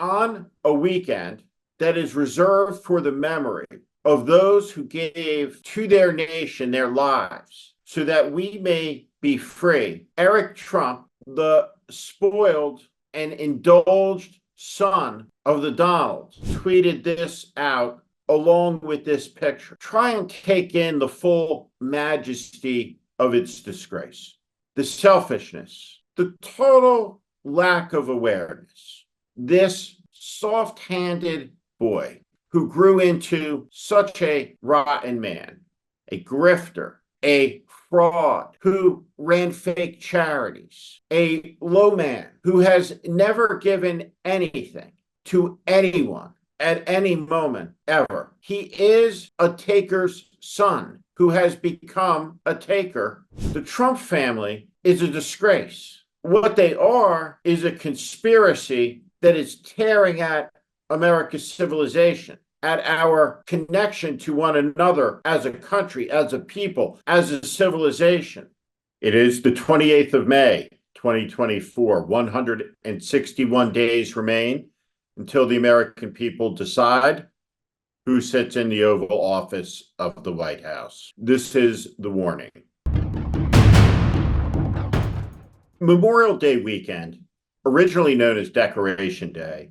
on a weekend that is reserved for the memory of those who gave to their nation their lives so that we may be free. Eric Trump, the spoiled and indulged son of the Donalds, tweeted this out along with this picture. Try and take in the full majesty of its disgrace, the selfishness, the total lack of awareness. This soft-handed boy who grew into such a rotten man, a grifter, a fraud, who ran fake charities, a low man who has never given anything to anyone at any moment ever. He is a taker's son who has become a taker. The Trump family is a disgrace. What they are is a conspiracy that is tearing at America's civilization, at our connection to one another as a country, as a people, as a civilization. It is the 28th of May, 2024. 161 days remain until the American people decide who sits in the Oval Office of the White House. This is the warning. Memorial Day weekend, originally known as Decoration Day,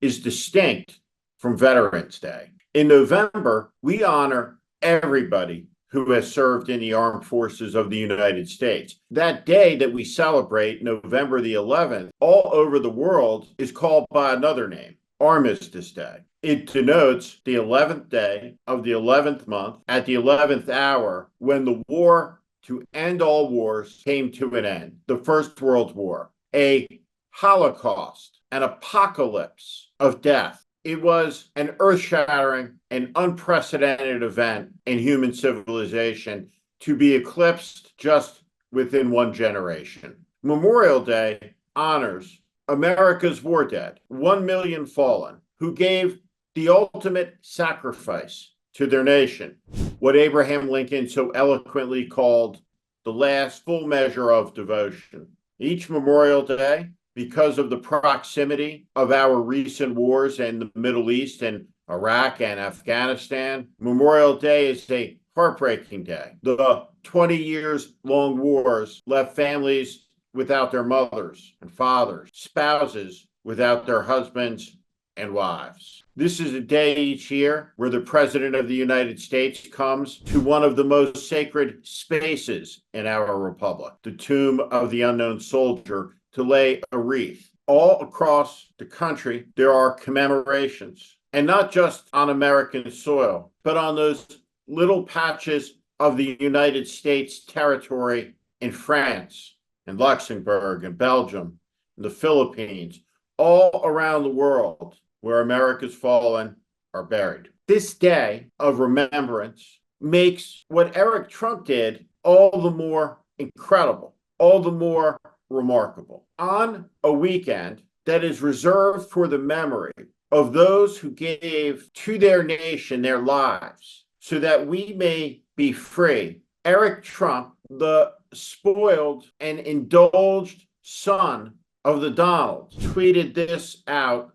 is distinct from Veterans Day. In November, we honor everybody who has served in the armed forces of the United States. That day that we celebrate, November the 11th, all over the world is called by another name, Armistice Day. It denotes the 11th day of the 11th month at the 11th hour when the war to end all wars came to an end, the First World War, a holocaust, an apocalypse of death. It was an earth-shattering and unprecedented event in human civilization to be eclipsed just within one generation. Memorial Day honors America's war dead, 1 million fallen, who gave the ultimate sacrifice to their nation, what Abraham Lincoln so eloquently called the last full measure of devotion. Each Memorial Day, because of the proximity of our recent wars in the Middle East and Iraq and Afghanistan, Memorial Day is a heartbreaking day. The 20 years long wars left families without their mothers and fathers, spouses without their husbands and wives. This is a day each year where the President of the United States comes to one of the most sacred spaces in our republic, the tomb of the unknown soldier, to lay a wreath. All across the country, there are commemorations, and not just on American soil, but on those little patches of the United States territory in France, in Luxembourg, in Belgium, in the Philippines, all around the world where America's fallen are buried. This day of remembrance makes what Eric Trump did all the more incredible, all the more remarkable. On a weekend that is reserved for the memory of those who gave to their nation their lives so that we may be free, Eric Trump, the spoiled and indulged son of the Donalds, tweeted this out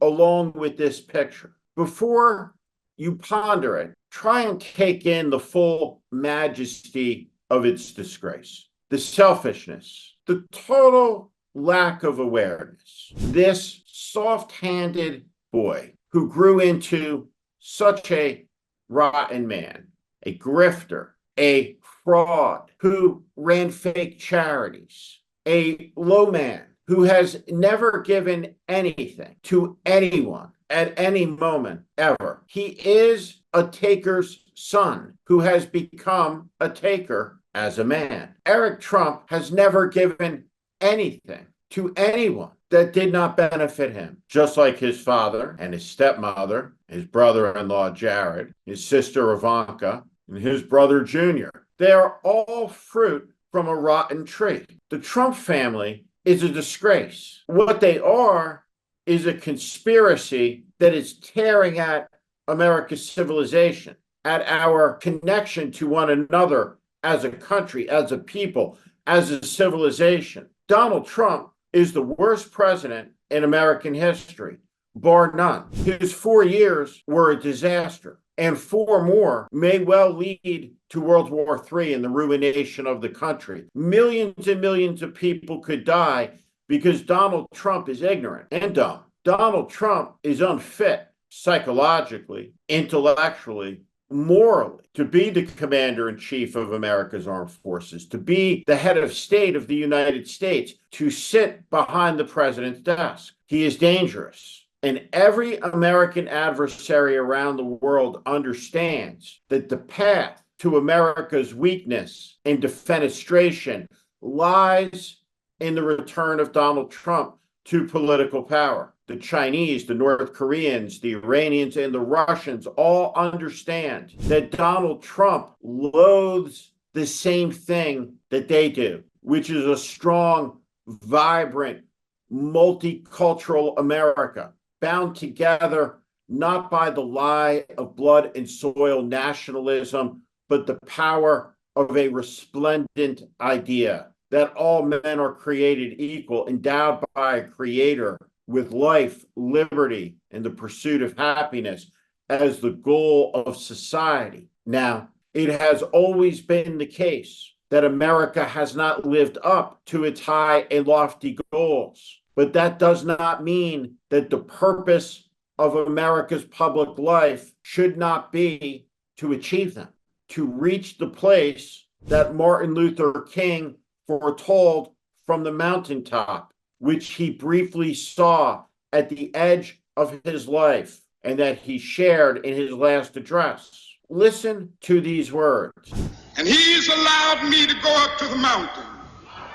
along with this picture. Before you ponder it, try and take in the full majesty of its disgrace, the selfishness, the total lack of awareness. This soft-handed boy who grew into such a rotten man, a grifter, a fraud, who ran fake charities, a low man who has never given anything to anyone at any moment ever. He is a taker's son who has become a taker as a man. Eric Trump has never given anything to anyone that did not benefit him, just like his father and his stepmother, his brother-in-law Jared, his sister Ivanka, and his brother Junior. They are all fruit from a rotten tree. The Trump family is a disgrace. What they are is a conspiracy that is tearing at America's civilization, at our connection to one another as a country, as a people, as a civilization. Donald Trump is the worst president in American history. bar none. His 4 years were a disaster, and 4 more may well lead to World War III and the ruination of the country. Millions and millions of people could die because Donald Trump is ignorant and dumb. Donald Trump is unfit psychologically, intellectually, morally to be the commander in chief of America's armed forces, to be the head of state of the United States, to sit behind the president's desk. He is dangerous. And every American adversary around the world understands that the path to America's weakness and defenestration lies in the return of Donald Trump to political power. The Chinese, the North Koreans, the Iranians, and the Russians all understand that Donald Trump loathes the same thing that they do, which is a strong, vibrant, multicultural America, bound together not by the lie of blood and soil nationalism, but the power of a resplendent idea that all men are created equal, endowed by a creator with life, liberty, and the pursuit of happiness as the goal of society. Now, it has always been the case that America has not lived up to its high and lofty goals, but that does not mean that the purpose of America's public life should not be to achieve them, to reach the place that Martin Luther King foretold from the mountaintop, which he briefly saw at the edge of his life and that he shared in his last address. Listen to these words. And he's allowed me to go up to the mountain.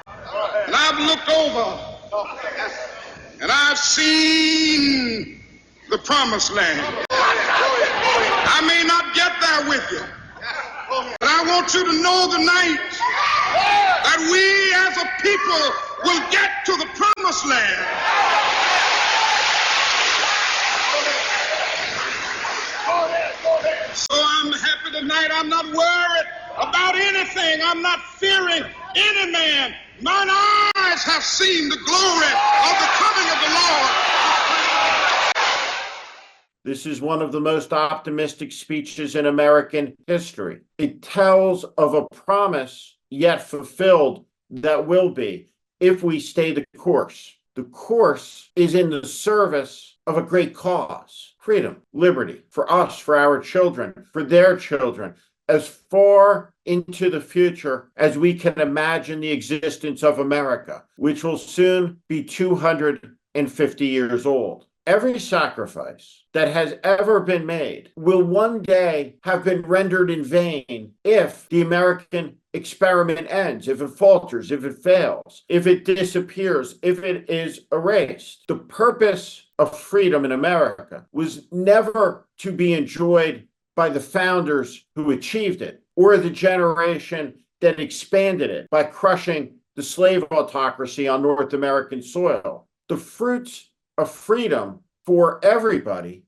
And I've looked over and I've seen the promised land. I may not get there with you, but I want you to know tonight that we as a people will get to the promised land. So I'm happy tonight. I'm not worried about anything. I'm not fearing any man. Mine eyes have seen the glory of the coming of the Lord. This is one of the most optimistic speeches in American history. It tells of a promise yet fulfilled that will be if we stay the course. The course is in the service of a great cause. Freedom, liberty, for us, for our children, for their children, as far into the future as we can imagine the existence of America, which will soon be 250 years old. Every sacrifice that has ever been made will one day have been rendered in vain if the American experiment ends, if it falters, if it fails, if it disappears, if it is erased. The purpose of freedom in America was never to be enjoyed by the founders who achieved it or the generation that expanded it by crushing the slave autocracy on North American soil. The fruits of freedom for everybody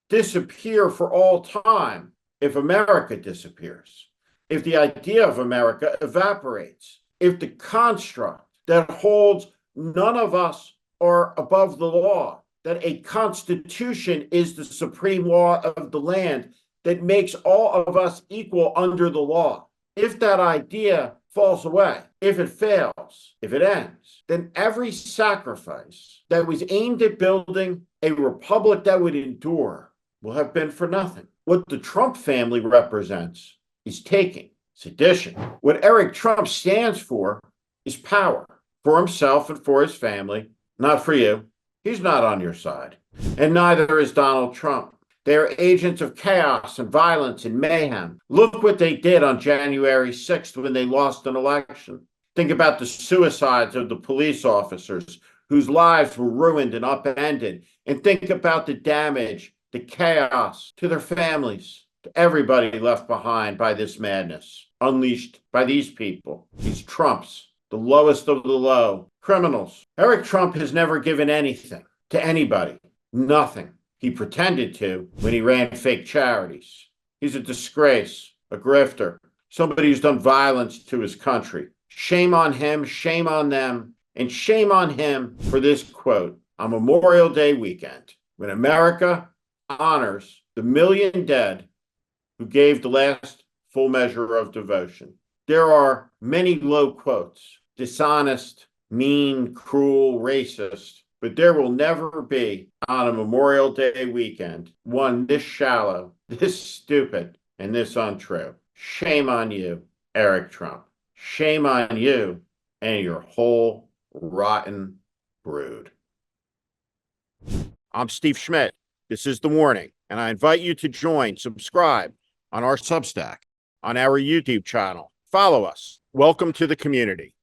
disappear for all time if America disappears, if the idea of America evaporates, if the construct that holds none of us are above the law, that a constitution is the supreme law of the land that makes all of us equal under the law. If that idea falls away, if it fails, if it ends, then every sacrifice that was aimed at building a republic that would endure will have been for nothing. What the Trump family represents is taking, sedition. What Eric Trump stands for is power, for himself and for his family, not for you. He's not on your side. And neither is Donald Trump. They are agents of chaos and violence and mayhem. Look what they did on January 6th when they lost an election. Think about the suicides of the police officers whose lives were ruined and upended. And think about the damage, the chaos to their families, to everybody left behind by this madness, unleashed by these people, these Trumps, the lowest of the low, criminals. Eric Trump has never given anything to anybody, nothing. He pretended to when he ran fake charities. He's a disgrace, a grifter, somebody who's done violence to his country. Shame on him, shame on them, and shame on him for this quote. on Memorial Day weekend, when America honors the million dead who gave the last full measure of devotion. There are many low quotes, dishonest, mean, cruel, racist, but there will never be on a Memorial Day weekend one this shallow, this stupid, and this untrue. Shame on you, Eric Trump. Shame on you and your whole rotten brood. I'm Steve Schmidt. This is The Warning, and I invite you to subscribe on our Substack, on our YouTube channel. Follow us. Welcome to the community.